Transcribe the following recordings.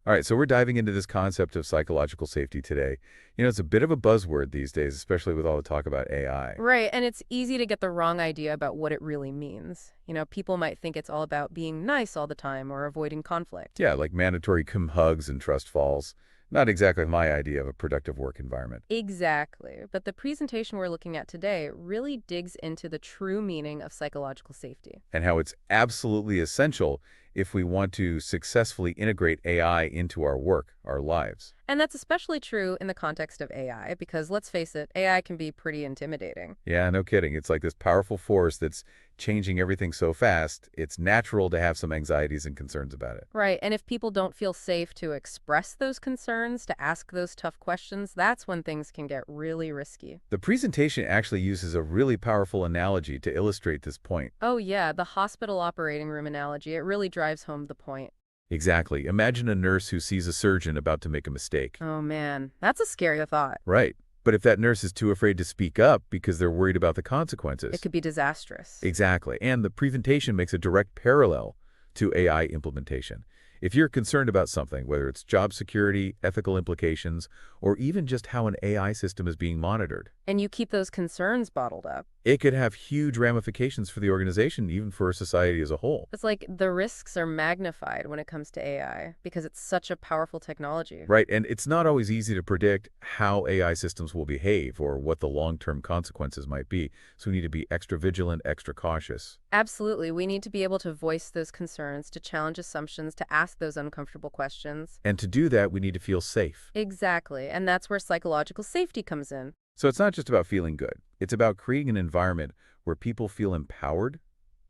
All right, so we're diving into this concept of psychological safety today. It's a bit of a buzzword these days, especially with all the talk about AI. Right, and it's easy to get the wrong idea about what it really means. People might think it's all about being nice all the time or avoiding conflict. Yeah, like mandatory hugs and trust falls. Not exactly my idea of a productive work environment. Exactly. But the presentation we're looking at today really digs into the true meaning of psychological safety. And how it's absolutely essential if we want to successfully integrate AI into our work, our lives. And that's especially true in the context of AI because let's face it, AI can be pretty intimidating. Yeah, no kidding. It's like this powerful force that's changing everything so fast, it's natural to have some anxieties and concerns about it. Right, and if people don't feel safe to express those concerns, to ask those tough questions, that's when things can get really risky. The presentation actually uses a really powerful analogy to illustrate this point. Oh yeah, the hospital operating room analogy, it really drives home the point. Exactly. Imagine a nurse who sees a surgeon about to make a mistake. Oh man, that's a scary thought. Right. But if that nurse is too afraid to speak up because they're worried about the It consequences. could be disastrous. Exactly. And the presentation makes a direct parallel to AI implementation. If you're concerned about something, whether it's job security, ethical implications, or even just how an AI system is being monitored, And you keep those concerns bottled up. it could have huge ramifications for the organization, even for society as a whole. It's like the risks are magnified when it comes to AI because it's such a powerful technology. Right, and it's not always easy to predict how AI systems will behave or what the long-term consequences might be, so we need to be extra vigilant, extra cautious. Absolutely. We need to be able to voice those concerns, to challenge assumptions, to ask those uncomfortable questions. And to do that, we need to feel safe. Exactly. And that's where psychological safety comes in. So it's not just about feeling good. It's about creating an environment where people feel empowered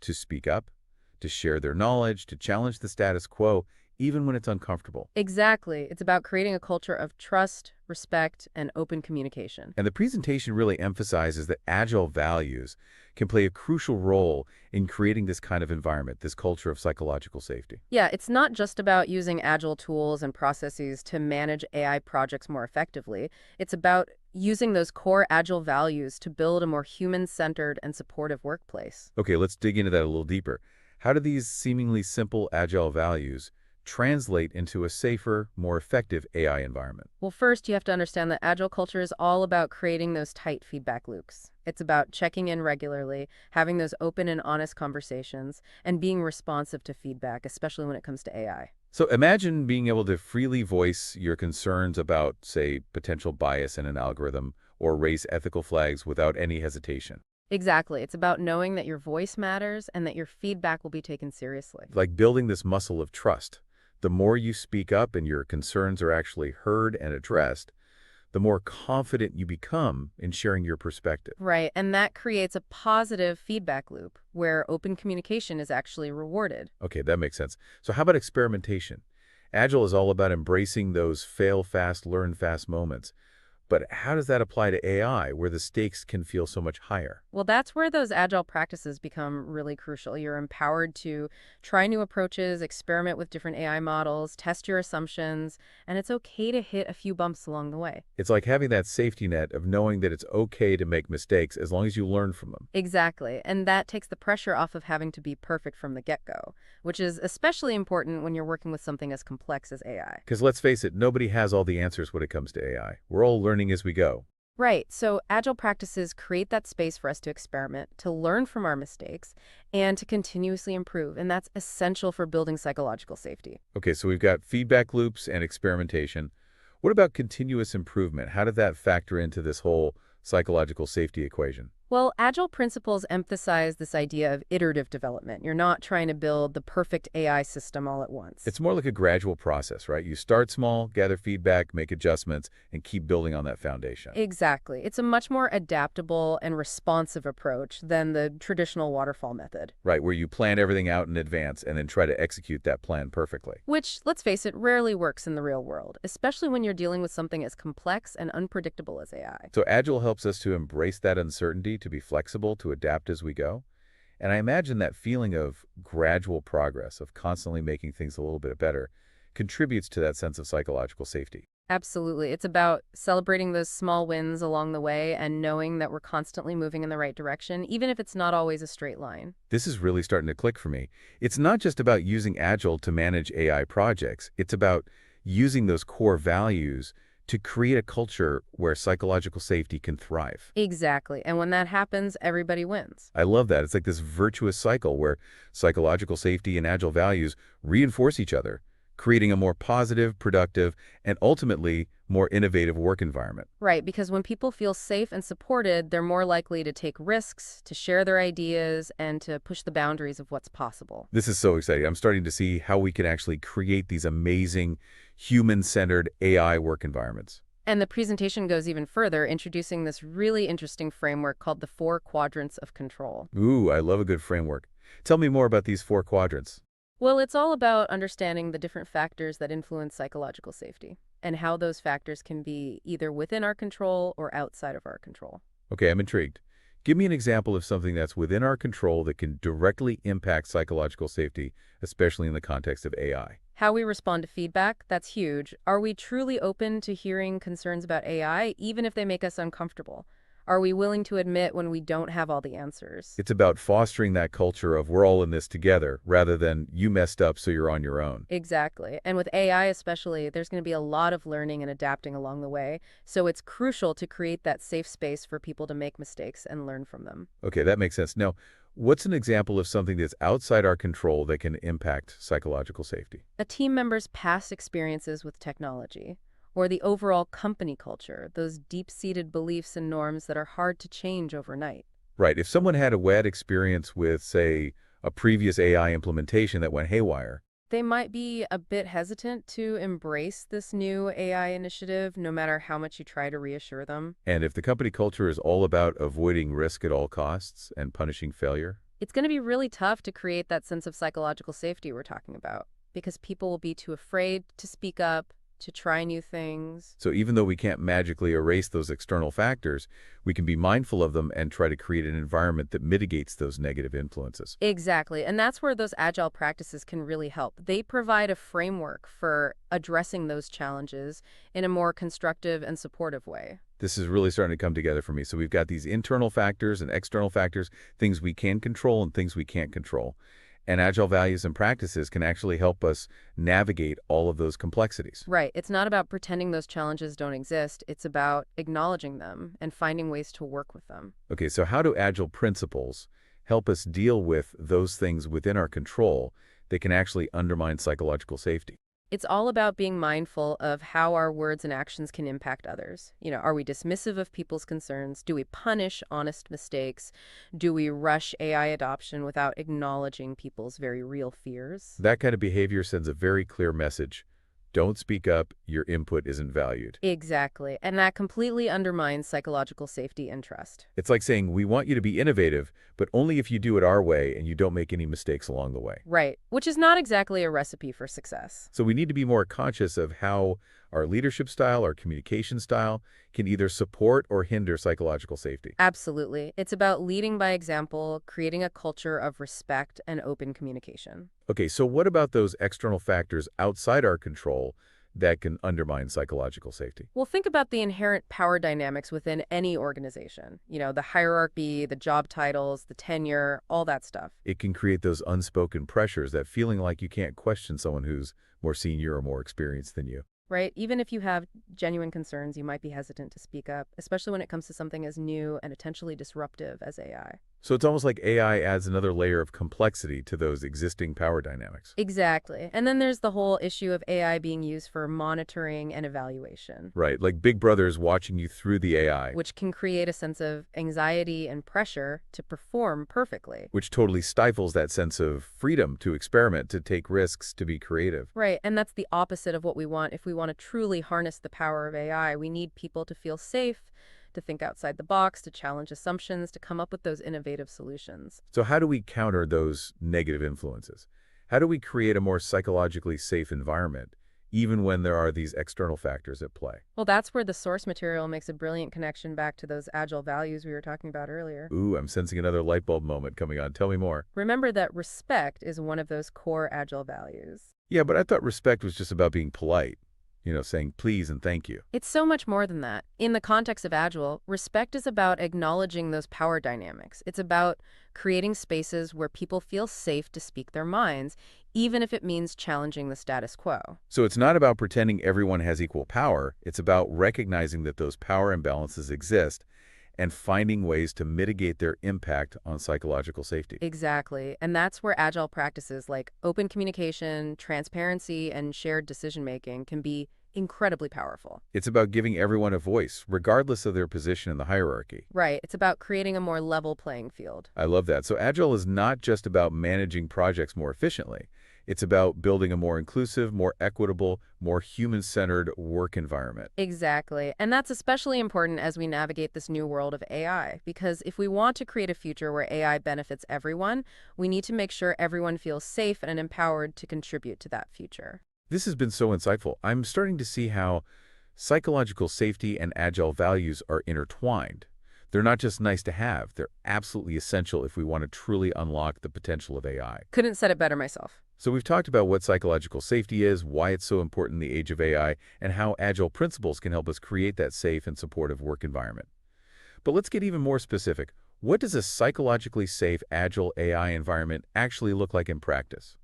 to speak up, to share their knowledge, to challenge the status quo, even when it's uncomfortable. Exactly. It's about creating a culture of trust, respect, and open communication. And the presentation really emphasizes that Agile values can play a crucial role in creating this kind of environment, this culture of psychological safety. Yeah, it's not just about using agile tools and processes to manage AI projects more effectively. It's about using those core agile values to build a more human-centered and supportive workplace. Okay, let's dig into that a little deeper. How do these seemingly simple Agile values translate into a safer, more effective AI environment? Well, first, you have to understand that agile culture is all about creating those tight feedback loops. It's about checking in regularly, having those open and honest conversations, and being responsive to feedback, especially when it comes to AI. So imagine being able to freely voice your concerns about, say, potential bias in an algorithm or raise ethical flags without any hesitation. Exactly. It's about knowing that your voice matters and that your feedback will be taken seriously. Like building this muscle of trust. The more you speak up and your concerns are actually heard and addressed, the more confident you become in sharing your perspective. Right, and that creates a positive feedback loop where open communication is actually rewarded. Okay, that makes sense. So how about experimentation? Agile is all about embracing those fail fast, learn fast moments. But how does that apply to AI, where the stakes can feel so much higher? Well, that's where those agile practices become really crucial. You're empowered to try new approaches, experiment with different AI models, test your assumptions, and it's okay to hit a few bumps along the way. It's like having that safety net of knowing that it's okay to make mistakes as long as you learn from them. Exactly, and that takes the pressure off of having to be perfect from the get-go, which is especially important when you're working with something as complex as AI. Because let's face it, nobody has all the answers when it comes to AI. We're all learning as we go. Right. So agile practices create that space for us to experiment, to learn from our mistakes, and to continuously improve. And that's essential for building psychological safety. Okay, so we've got feedback loops and experimentation. What about continuous improvement? How did that factor into this whole psychological safety equation? Well, agile principles emphasize this idea of iterative development. You're not trying to build the perfect AI system all at once. It's more like a gradual process, right? You start small, gather feedback, make adjustments, and keep building on that foundation. Exactly. It's a much more adaptable and responsive approach than the traditional waterfall method. Right, where you plan everything out in advance and then try to execute that plan perfectly. Which, let's face it, rarely works in the real world, especially when you're dealing with something as complex and unpredictable as AI. So Agile helps us to embrace that uncertainty, to be flexible, to adapt as we go. And I imagine that feeling of gradual progress, of constantly making things a little bit better, contributes to that sense of psychological safety. Absolutely. It's about celebrating those small wins along the way and knowing that we're constantly moving in the right direction, even if it's not always a straight line. This is really starting to click for me. It's not just about using Agile to manage AI projects. It's about using those core values to create a culture where psychological safety can thrive. Exactly. And when that happens, everybody wins. I love that. It's like this virtuous cycle where psychological safety and agile values reinforce each other, creating a more positive, productive, and ultimately more innovative work environment. Right, because when people feel safe and supported, they're more likely to take risks, to share their ideas, and to push the boundaries of what's possible. This is so exciting. I'm starting to see how we can actually create these amazing human-centered AI work environments. And the presentation goes even further, introducing this really interesting framework called the 4 quadrants of control. Ooh, I love a good framework. Tell me more about these 4 quadrants. Well, it's all about understanding the different factors that influence psychological safety and how those factors can be either within our control or outside of our control. Okay, I'm intrigued. Give me an example of something that's within our control that can directly impact psychological safety, especially in the context of AI. How we respond to feedback, that's huge. Are we truly open to hearing concerns about AI, even if they make us uncomfortable? Are we willing to admit when we don't have all the answers? It's about fostering that culture of we're all in this together rather than you messed up so you're on your own. Exactly. And with AI especially, there's going to be a lot of learning and adapting along the way. So it's crucial to create that safe space for people to make mistakes and learn from them. Okay, that makes sense. Now, what's an example of something that's outside our control that can impact psychological safety? A team member's past experiences with technology, or the overall company culture, those deep-seated beliefs and norms that are hard to change overnight. Right. If someone had a bad experience with, say, a previous AI implementation that went haywire, They might be a bit hesitant to embrace this new AI initiative, no matter how much you try to reassure them. and if the company culture is all about avoiding risk at all costs and punishing failure, It's going to be really tough to create that sense of psychological safety we're talking about, because people will be too afraid to speak up, to try new things. so even though we can't magically erase those external factors, we can be mindful of them and try to create an environment that mitigates those negative influences. Exactly. And that's where those agile practices can really help. They provide a framework for addressing those challenges in a more constructive and supportive way. This is really starting to come together for me. So we've got these internal factors and external factors, things we can control and things we can't control. And agile values and practices can actually help us navigate all of those complexities. Right. It's not about pretending those challenges don't exist. It's about acknowledging them and finding ways to work with them. Okay, so how do agile principles help us deal with those things within our control that can actually undermine psychological safety? It's all about being mindful of how our words and actions can impact others. Are we dismissive of people's concerns? Do we punish honest mistakes? Do we rush AI adoption without acknowledging people's very real fears? That kind of behavior sends a very clear message. Don't speak up, your input isn't valued. Exactly. And that completely undermines psychological safety and trust. It's like saying, we want you to be innovative, but only if you do it our way and you don't make any mistakes along the way. Right. Which is not exactly a recipe for success. So we need to be more conscious of how our leadership style, our communication style, can either support or hinder psychological safety. Absolutely. It's about leading by example, creating a culture of respect and open communication. Okay, so what about those external factors outside our control that can undermine psychological safety? Well, think about the inherent power dynamics within any organization. The hierarchy, the job titles, the tenure, all that stuff. It can create those unspoken pressures, that feeling like you can't question someone who's more senior or more experienced than you. Right? Even if you have genuine concerns, you might be hesitant to speak up, especially when it comes to something as new and potentially disruptive as AI. So it's almost like AI adds another layer of complexity to those existing power dynamics. Exactly. And then there's the whole issue of AI being used for monitoring and evaluation, Right, like Big Brother's watching you through the AI, which can create a sense of anxiety and pressure to perform perfectly. which totally stifles that sense of freedom to experiment, to take risks, to be creative. Right, and that's the opposite of what we want. If we want to truly harness the power of AI, we need people to feel safe, to think outside the box, to challenge assumptions, to come up with those innovative solutions. So how do we counter those negative influences? How do we create a more psychologically safe environment, even when there are these external factors at play? Well, that's where the source material makes a brilliant connection back to those agile values we were talking about earlier. Ooh, I'm sensing another light bulb moment coming on. Tell me more. Remember that respect is one of those core agile values. Yeah, but I thought respect was just about being polite. saying please and thank you. It's so much more than that. In the context of Agile, respect is about acknowledging those power dynamics. It's about creating spaces where people feel safe to speak their minds, even if it means challenging the status quo. So it's not about pretending everyone has equal power. It's about recognizing that those power imbalances exist and finding ways to mitigate their impact on psychological safety. Exactly. And that's where Agile practices like open communication, transparency, and shared decision making can be incredibly powerful. It's about giving everyone a voice, regardless of their position in the hierarchy. Right. It's about creating a more level playing field. I love that. So Agile is not just about managing projects more efficiently. It's about building a more inclusive, more equitable, more human-centered work environment. Exactly. And that's especially important as we navigate this new world of AI, because if we want to create a future where AI benefits everyone, we need to make sure everyone feels safe and empowered to contribute to that future. This has been so insightful. I'm starting to see how psychological safety and Agile values are intertwined. They're not just nice to have, they're absolutely essential if we want to truly unlock the potential of AI. Couldn't said it better myself. So we've talked about what psychological safety is, why it's so important in the age of AI, and how Agile principles can help us create that safe and supportive work environment. But let's get even more specific. What does a psychologically safe Agile AI environment actually look like in practice?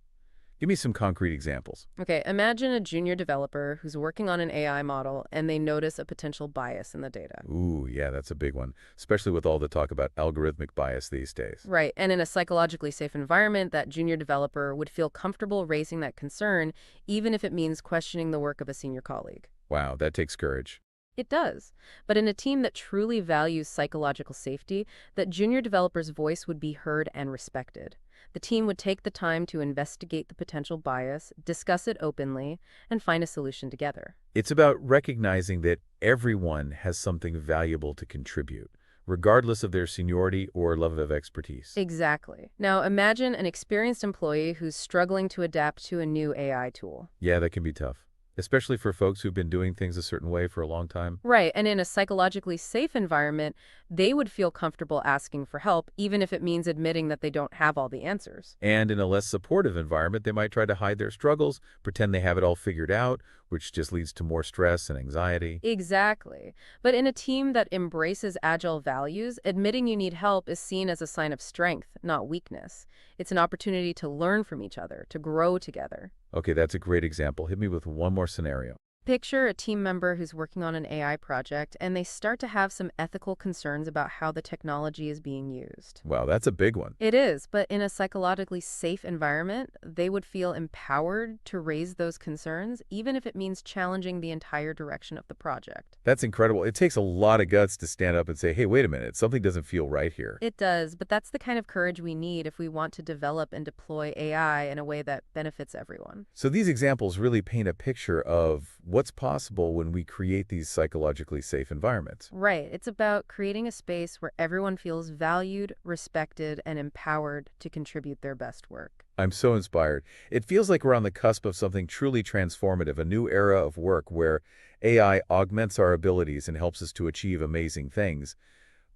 Give me some concrete examples. Okay, imagine a junior developer who's working on an AI model and they notice a potential bias in the data. Ooh, yeah, that's a big one, especially with all the talk about algorithmic bias these days. Right, and in a psychologically safe environment, that junior developer would feel comfortable raising that concern, even if it means questioning the work of a senior colleague. Wow, that takes courage. It does. But in a team that truly values psychological safety, that junior developer's voice would be heard and respected. The team would take the time to investigate the potential bias, discuss it openly, and find a solution together. It's about recognizing that everyone has something valuable to contribute, regardless of their seniority or level of expertise. Exactly. Now imagine an experienced employee who's struggling to adapt to a new AI tool. Yeah, that can be tough, especially for folks who've been doing things a certain way for a long time. Right, and in a psychologically safe environment, they would feel comfortable asking for help, even if it means admitting that they don't have all the answers. And in a less supportive environment, they might try to hide their struggles, pretend they have it all figured out, which just leads to more stress and anxiety. Exactly. But in a team that embraces Agile values, admitting you need help is seen as a sign of strength, not weakness. It's an opportunity to learn from each other, to grow together. Okay, that's a great example. Hit me with one more scenario. Picture a team member who's working on an AI project and they start to have some ethical concerns about how the technology is being used. Wow, that's a big one. It is, but in a psychologically safe environment, they would feel empowered to raise those concerns, even if it means challenging the entire direction of the project. That's incredible. It takes a lot of guts to stand up and say, hey, wait a minute, something doesn't feel right here. It does, but that's the kind of courage we need if we want to develop and deploy AI in a way that benefits everyone. So these examples really paint a picture of what's possible when we create these psychologically safe environments. Right. It's about creating a space where everyone feels valued, respected, and empowered to contribute their best work. I'm so inspired. It feels like we're on the cusp of something truly transformative, a new era of work where AI augments our abilities and helps us to achieve amazing things,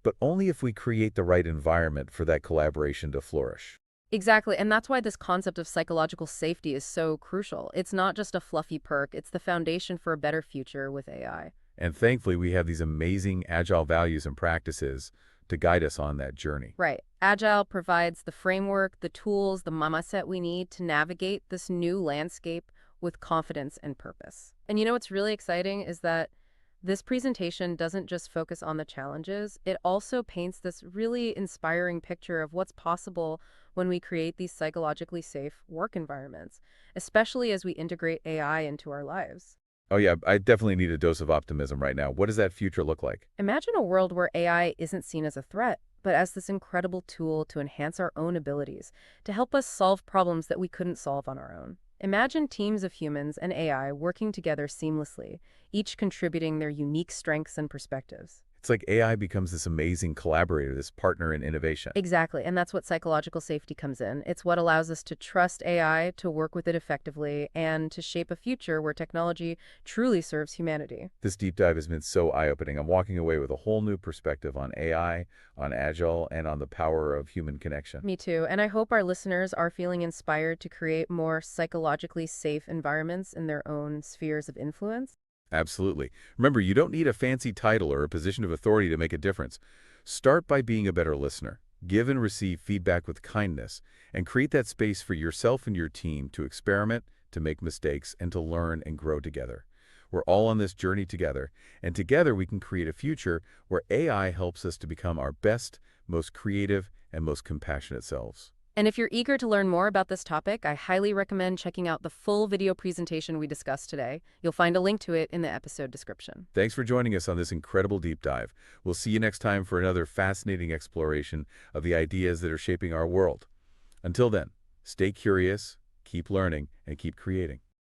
but only if we create the right environment for that collaboration to flourish. Exactly, and that's why this concept of psychological safety is so crucial. It's not just a fluffy perk, it's the foundation for a better future with AI. And thankfully, we have these amazing Agile values and practices to guide us on that journey. Right. Agile provides the framework, the tools, the mindset we need to navigate this new landscape with confidence and purpose. And you know what's really exciting is that this presentation doesn't just focus on the challenges, it also paints this really inspiring picture of what's possible when we create these psychologically safe work environments, especially as we integrate AI into our lives. Oh yeah, I definitely need a dose of optimism right now. What does that future look like? Imagine a world where AI isn't seen as a threat, but as this incredible tool to enhance our own abilities, to help us solve problems that we couldn't solve on our own. Imagine teams of humans and AI working together seamlessly, each contributing their unique strengths and perspectives. It's like AI becomes this amazing collaborator, this partner in innovation. Exactly, and that's what psychological safety comes in. It's what allows us to trust AI, to work with it effectively, and to shape a future where technology truly serves humanity. This deep dive has been so eye-opening. I'm walking away with a whole new perspective on AI, on Agile, and on the power of human connection. Me too, and I hope our listeners are feeling inspired to create more psychologically safe environments in their own spheres of influence. Absolutely. Remember, you don't need a fancy title or a position of authority to make a difference. Start by being a better listener. Give and receive feedback with kindness, and create that space for yourself and your team to experiment, to make mistakes, and to learn and grow together. We're all on this journey together, and together we can create a future where AI helps us to become our best, most creative, and most compassionate selves. And if you're eager to learn more about this topic, I highly recommend checking out the full video presentation we discussed today. You'll find a link to it in the episode description. Thanks for joining us on this incredible deep dive. We'll see you next time for another fascinating exploration of the ideas that are shaping our world. Until then, stay curious, keep learning, and keep creating.